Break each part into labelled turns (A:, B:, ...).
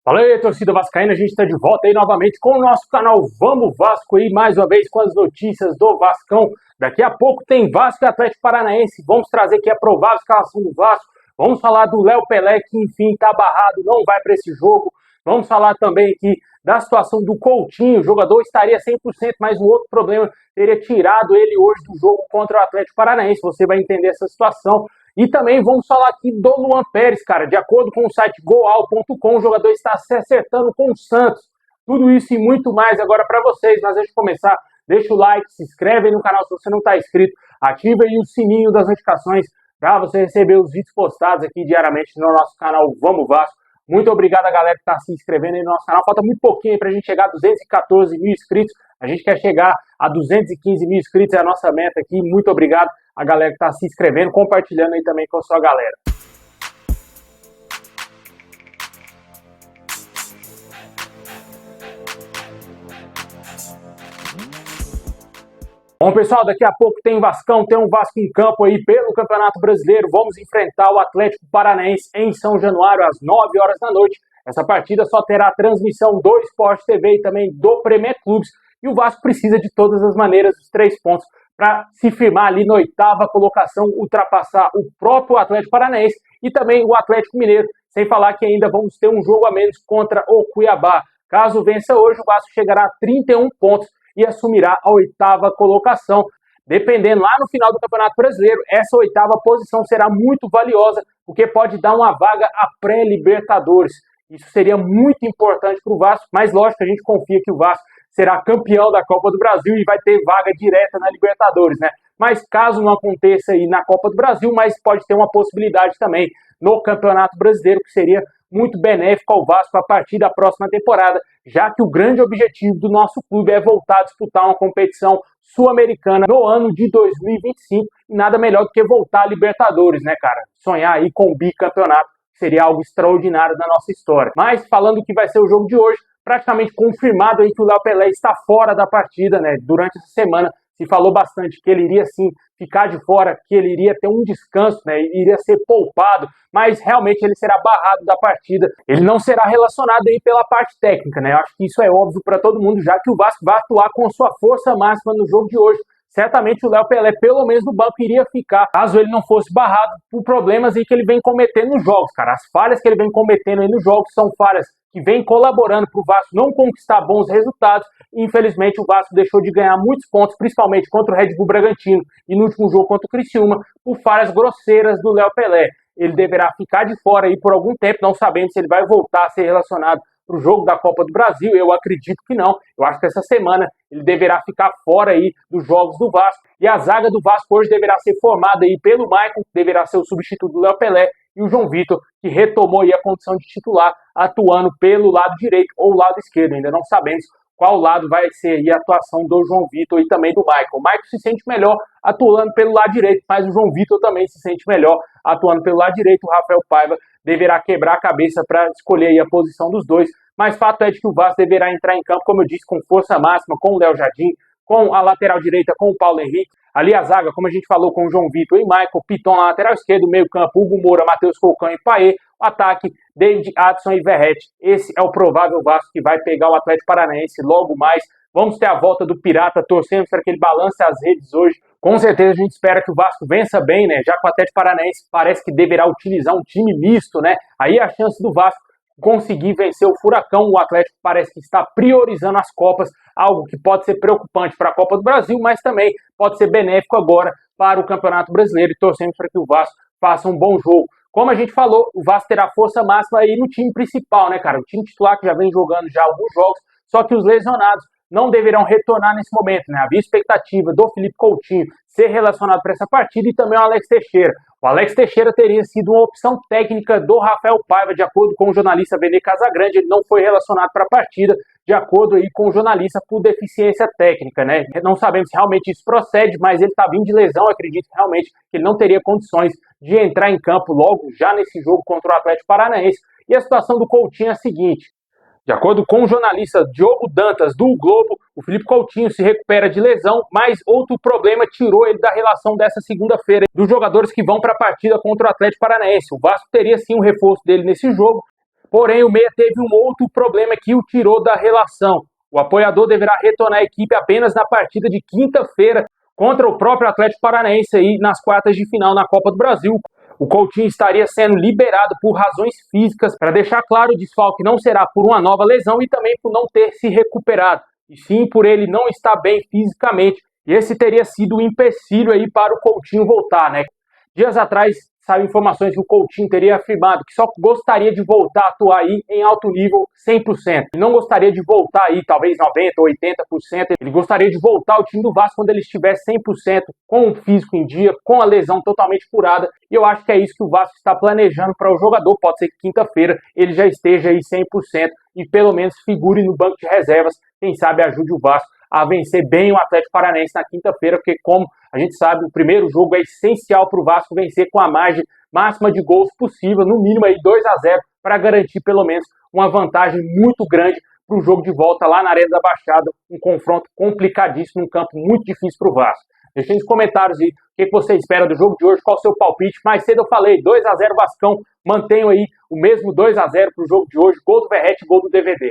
A: Fala aí, torcida vascaína, a gente está de volta aí novamente com o nosso canal Vamos Vasco aí, mais uma vez com as notícias do Vascão. Daqui a pouco tem Vasco e Atlético Paranaense, vamos trazer aqui a provável escalação do Vasco, vamos falar do Léo Pelé, que enfim está barrado, não vai para esse jogo, vamos falar também aqui da situação do Coutinho, o jogador estaria 100%, mas um outro problema teria tirado ele hoje do jogo contra o Atlético Paranaense, você vai entender essa situação. E também vamos falar aqui do Luan Pérez, cara. De acordo com o site goal.com, o jogador está se acertando com o Santos. Tudo isso e muito mais agora para vocês. Mas antes de começar, deixa o like, se inscreve aí no canal se você não está inscrito. Ativa aí o sininho das notificações para você receber os vídeos postados aqui diariamente no nosso canal Vamos Vasco. Muito obrigado a galera que está se inscrevendo aí no nosso canal. Falta muito pouquinho para a gente chegar a 214 mil inscritos. A gente quer chegar a 215 mil inscritos, é a nossa meta aqui. Muito obrigado a galera que está se inscrevendo, compartilhando aí também com a sua galera. Bom, pessoal, daqui a pouco tem Vascão, tem um Vasco em campo aí pelo Campeonato Brasileiro. Vamos enfrentar o Atlético Paranaense em São Januário às 9 horas da noite. Essa partida só terá transmissão do Sport TV e também do Premier Clubes. E o Vasco precisa de todas as maneiras dos 3 pontos para se firmar ali na 8ª colocação, ultrapassar o próprio Atlético Paranaense e também o Atlético Mineiro, sem falar que ainda vamos ter um jogo a menos contra o Cuiabá. Caso vença hoje, o Vasco chegará a 31 pontos e assumirá a 8ª colocação. Dependendo lá no final do Campeonato Brasileiro, essa 8ª posição será muito valiosa, porque pode dar uma vaga a pré-Libertadores. Isso seria muito importante para o Vasco, mas lógico, a gente confia que o Vasco será campeão da Copa do Brasil e vai ter vaga direta na Libertadores, né? Mas caso não aconteça aí na Copa do Brasil, mas pode ter uma possibilidade também no Campeonato Brasileiro, que seria muito benéfico ao Vasco a partir da próxima temporada, já que o grande objetivo do nosso clube é voltar a disputar uma competição sul-americana no ano de 2025, e nada melhor do que voltar à Libertadores, né, cara? Sonhar aí com o bicampeonato seria algo extraordinário na nossa história. Mas falando que vai ser o jogo de hoje, praticamente confirmado aí que o Léo Pelé está fora da partida, né? Durante essa semana se falou bastante que ele iria sim ficar de fora, que ele iria ter um descanso, né? Iria ser poupado, mas realmente ele será barrado da partida. Ele não será relacionado aí pela parte técnica, né? Eu acho que isso é óbvio para todo mundo, já que o Vasco vai atuar com a sua força máxima no jogo de hoje. Certamente o Léo Pelé, pelo menos no banco, iria ficar, caso ele não fosse barrado por problemas aí que ele vem cometendo nos jogos, cara. As falhas que ele vem cometendo aí nos jogos são falhas que vem colaborando para o Vasco não conquistar bons resultados. Infelizmente, o Vasco deixou de ganhar muitos pontos, principalmente contra o Red Bull Bragantino e no último jogo contra o Criciúma, por falhas grosseiras do Léo Pelé. Ele deverá ficar de fora aí por algum tempo, não sabemos se ele vai voltar a ser relacionado para o jogo da Copa do Brasil. Eu acredito que não. Eu acho que essa semana ele deverá ficar fora aí dos jogos do Vasco. E a zaga do Vasco hoje deverá ser formada aí pelo Maicon, que deverá ser o substituto do Léo Pelé, e o João Vitor, que retomou aí a condição de titular, atuando pelo lado direito ou lado esquerdo. Ainda não sabemos qual lado vai ser aí a atuação do João Vitor e também do Maicon. O Maicon se sente melhor atuando pelo lado direito, mas o João Vitor também se sente melhor atuando pelo lado direito. O Rafael Paiva deverá quebrar a cabeça para escolher aí a posição dos dois, mas fato é de que o Vasco deverá entrar em campo, como eu disse, com força máxima, com o Léo Jardim, com a lateral direita, com o Paulo Henrique. Ali a zaga, como a gente falou, com o João Vitor e Maicon, Piton na lateral esquerda, meio campo, Hugo Moura, Matheus Colcão e Paê. O ataque, David, Adson e Verratti. Esse é o provável Vasco que vai pegar o Atlético Paranaense logo mais. Vamos ter a volta do Pirata, torcendo para que ele balance as redes hoje. Com certeza a gente espera que o Vasco vença bem, né? Já que o Atlético Paranaense parece que deverá utilizar um time misto, né? Aí a chance do Vasco conseguir vencer o Furacão. O Atlético parece que está priorizando as Copas, algo que pode ser preocupante para a Copa do Brasil, mas também pode ser benéfico agora para o Campeonato Brasileiro, e torcemos para que o Vasco faça um bom jogo. Como a gente falou, o Vasco terá força máxima aí no time principal, né, cara? O time titular que já vem jogando já alguns jogos, só que os lesionados não deverão retornar nesse momento, né? Havia expectativa do Felipe Coutinho ser relacionado para essa partida e também o Alex Teixeira. O Alex Teixeira teria sido uma opção técnica do Rafael Paiva, de acordo com o jornalista Vene Casagrande. Ele não foi relacionado para a partida, de acordo aí com o jornalista, por deficiência técnica, né? Não sabemos se realmente isso procede, mas ele está vindo de lesão. Acredito realmente que ele não teria condições de entrar em campo logo já nesse jogo contra o Atlético Paranaense. E a situação do Coutinho é a seguinte: de acordo com o jornalista Diogo Dantas, do Globo, o Felipe Coutinho se recupera de lesão, mas outro problema tirou ele da relação dessa segunda-feira dos jogadores que vão para a partida contra o Atlético Paranaense. O Vasco teria sim um reforço dele nesse jogo, Porém, o meia teve um outro problema que o tirou da relação. O apoiador deverá retornar à equipe apenas na partida de quinta-feira contra o próprio Atlético Paranaense aí nas quartas de final na Copa do Brasil. O Coutinho estaria sendo liberado por razões físicas. Para deixar claro, o desfalque não será por uma nova lesão e também por não ter se recuperado, e sim por ele não estar bem fisicamente. E esse teria sido um empecilho aí para o Coutinho voltar, né? Dias atrás, saiu informações que o Coutinho teria afirmado que só gostaria de voltar a atuar aí em alto nível 100%. Ele não gostaria de voltar aí, talvez 90% ou 80%. Ele gostaria de voltar ao time do Vasco quando ele estiver 100%, com o físico em dia, com a lesão totalmente curada. E eu acho que é isso que o Vasco está planejando para o jogador. Pode ser que quinta-feira ele já esteja aí 100% e pelo menos figure no banco de reservas. Quem sabe ajude o Vasco a vencer bem o Atlético Paranaense na quinta-feira, porque como a gente sabe, o primeiro jogo é essencial para o Vasco vencer com a margem máxima de gols possível, no mínimo aí 2-0, para garantir pelo menos uma vantagem muito grande para o jogo de volta lá na Arena da Baixada, um confronto complicadíssimo, um campo muito difícil para o Vasco. Deixem nos comentários aí o que você espera do jogo de hoje, qual o seu palpite. Mais cedo eu falei, 2-0 Vascão, mantenham aí o mesmo 2-0 para o jogo de hoje, gol do Verratti, gol do DVD.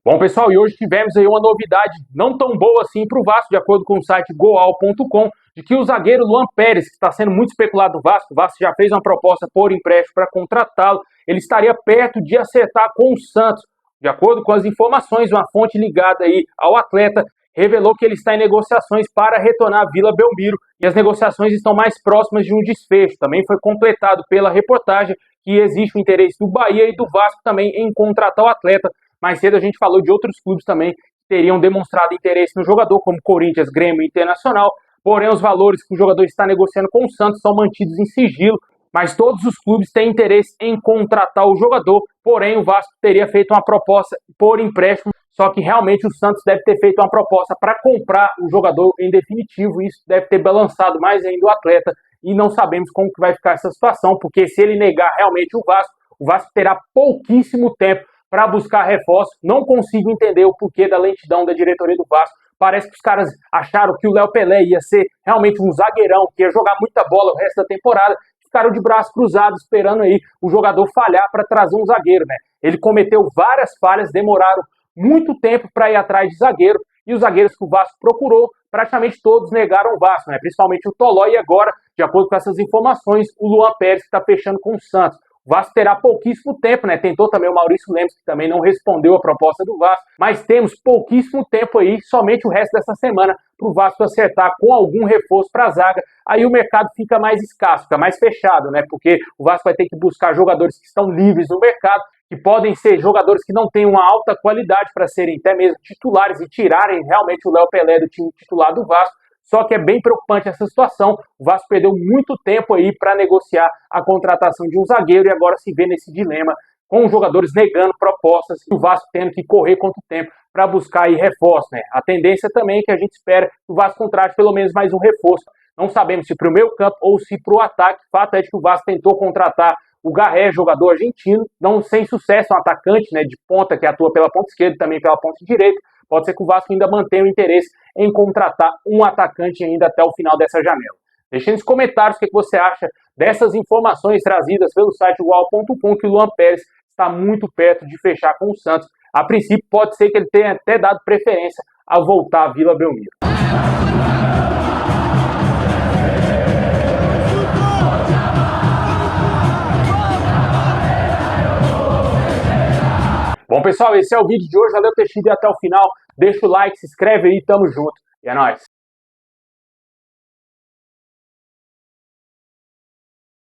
A: Bom, pessoal, e hoje tivemos aí uma novidade não tão boa assim para o Vasco, de acordo com o site goal.com, de que o zagueiro Luan Pérez, que está sendo muito especulado no Vasco, o Vasco já fez uma proposta por empréstimo para contratá-lo, ele estaria perto de acertar com o Santos. De acordo com as informações, uma fonte ligada aí ao atleta revelou que ele está em negociações para retornar à Vila Belmiro e as negociações estão mais próximas de um desfecho. Também foi completado pela reportagem que existe o interesse do Bahia e do Vasco também em contratar o atleta. Mais cedo a gente falou de outros clubes também que teriam demonstrado interesse no jogador, como Corinthians, Grêmio e Internacional. Porém, os valores que o jogador está negociando com o Santos são mantidos em sigilo. Mas todos os clubes têm interesse em contratar o jogador. Porém, o Vasco teria feito uma proposta por empréstimo. Só que realmente o Santos deve ter feito uma proposta para comprar o jogador em definitivo. Isso deve ter balançado mais ainda o atleta. E não sabemos como que vai ficar essa situação, porque se ele negar realmente o Vasco terá pouquíssimo tempo para buscar reforço. Não consigo entender o porquê da lentidão da diretoria do Vasco. Parece que os caras acharam que o Léo Pelé ia ser realmente um zagueirão, que ia jogar muita bola o resto da temporada. Ficaram de braços cruzados esperando aí o jogador falhar para trazer um zagueiro, né? Ele cometeu várias falhas, demoraram muito tempo para ir atrás de zagueiro. E os zagueiros que o Vasco procurou, praticamente todos negaram o Vasco, né? Principalmente o Toló e agora, de acordo com essas informações, o Luan Pérez que está fechando com o Santos. O Vasco terá pouquíssimo tempo, né? Tentou também o Maurício Lemos, que também não respondeu a proposta do Vasco, mas temos pouquíssimo tempo aí, somente o resto dessa semana, para o Vasco acertar com algum reforço para a zaga. Aí o mercado fica mais escasso, fica mais fechado, né? Porque o Vasco vai ter que buscar jogadores que estão livres no mercado, que podem ser jogadores que não têm uma alta qualidade para serem até mesmo titulares e tirarem realmente o Léo Pelé do time titular do Vasco. Só que é bem preocupante essa situação. O Vasco perdeu muito tempo aí para negociar a contratação de um zagueiro e agora se vê nesse dilema, com os jogadores negando propostas e o Vasco tendo que correr contra o tempo para buscar aí reforço, né? A tendência também é que a gente espera que o Vasco contrate pelo menos mais um reforço. Não sabemos se para o meio campo ou se para o ataque. O fato é que o Vasco tentou contratar o Garré, jogador argentino, não sem sucesso, um atacante, né, de ponta que atua pela ponta esquerda e também pela ponta direita. Pode ser que o Vasco ainda mantenha o interesse em contratar um atacante ainda até o final dessa janela. Deixe nos comentários o que você acha dessas informações trazidas pelo site ual.com, que o Luan Pérez está muito perto de fechar com o Santos. A princípio, pode ser que ele tenha até dado preferência a voltar à Vila Belmiro. Bom, pessoal, esse é o vídeo de hoje. Valeu ter chegado até o final. Deixa o like, se inscreve aí, tamo junto. E é nóis.